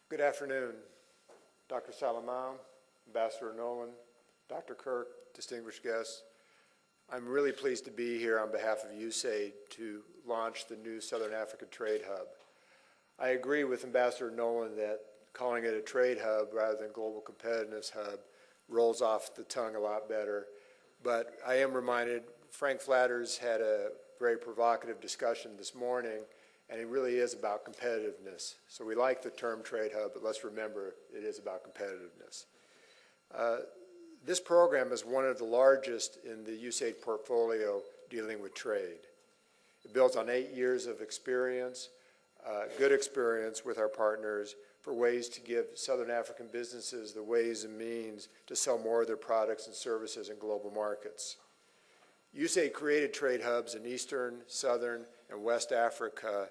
Good afternoon, Dr. Salamao, Ambassador Nolan, Dr. Kirk, distinguished guests. I'm really pleased to be here on behalf of USAID to launch the new Southern Africa Trade Hub. I agree with Ambassador Nolan that calling it a trade hub rather than global competitiveness hub rolls off the tongue a lot better. But I am reminded, Frank Flatters had a very provocative discussion this morning, and it really is about competitiveness. So we like the term trade hub, but let's remember it is about competitiveness. This program is one of the largest in the USAID portfolio dealing with trade. It builds on 8 years of experience, good experience with our partners for ways to give Southern African businesses the ways and means to sell more of their products and services in global markets. USAID created trade hubs in Eastern, Southern, and West Africa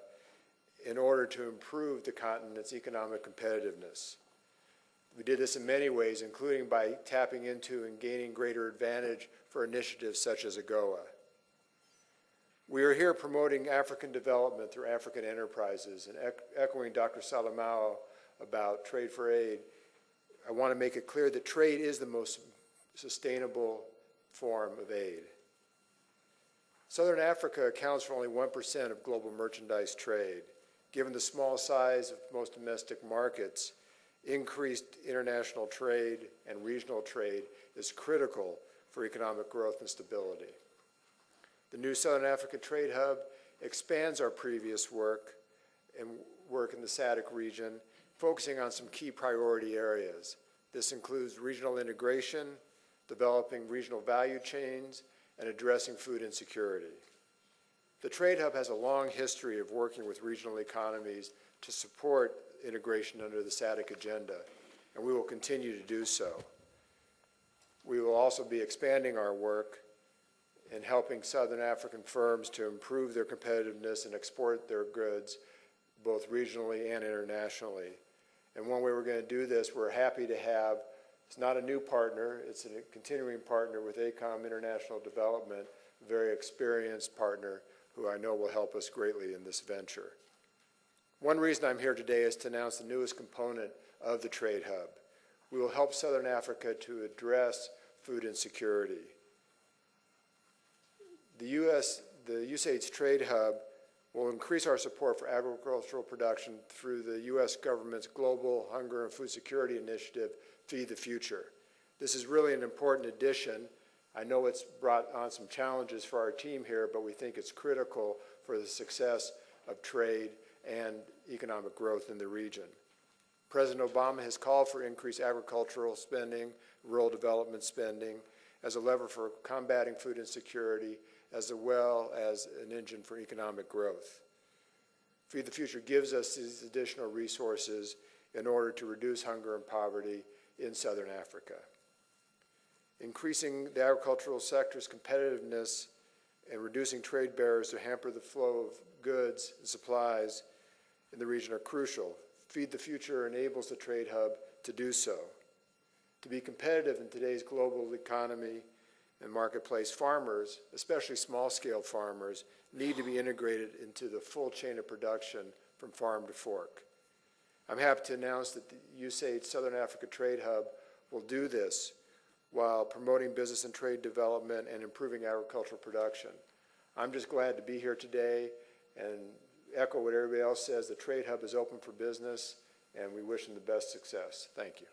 in order to improve the continent's economic competitiveness. We did this in many ways, including by tapping into and gaining greater advantage for initiatives such as AGOA. We are here promoting African development through African enterprises, and echoing Dr. Salamao about trade for aid, I want to make it clear that trade is the most sustainable form of aid. Southern Africa accounts for only 1% of global merchandise trade. Given the small size of most domestic markets, increased international trade and regional trade is critical for economic growth and stability. The new Southern Africa Trade Hub expands our previous work in the SATH region, focusing on some key priority areas. This includes regional integration, developing regional value chains, and addressing food insecurity. The Trade Hub has a long history of working with regional economies to support integration under the SADC agenda, and we will continue to do so. We will also be expanding our work in helping Southern African firms to improve their competitiveness and export their goods both regionally and internationally. And one way we're going to do this, we're happy to have, it's not a new partner, it's a continuing partner with ACOM International Development, a very experienced partner who I know will help us greatly in this venture. One reason I'm here today is to announce the newest component of the Trade Hub. We will help Southern Africa to address food insecurity. The USAID's Trade Hub will increase our support for agricultural production through the U.S. government's Global Hunger and Food Security Initiative, Feed the Future. This is really an important addition. I know it's brought on some challenges for our team here, but we think it's critical for the success of trade and economic growth in the region. President Obama has called for increased agricultural spending, rural development spending, as a lever for combating food insecurity, as well as an engine for economic growth. Feed the Future gives us these additional resources in order to reduce hunger and poverty in Southern Africa. Increasing the agricultural sector's competitiveness and reducing trade barriers to hamper the flow of goods and supplies in the region are crucial. Feed the Future enables the Trade Hub to do so. To be competitive in today's global economy and marketplace, farmers, especially small-scale farmers, need to be integrated into the full chain of production from farm to fork. I'm happy to announce that the USAID Southern Africa Trade Hub will do this while promoting business and trade development and improving agricultural production. I'm just glad to be here today and echo what everybody else says. The Trade Hub is open for business, and we wish them the best success. Thank you.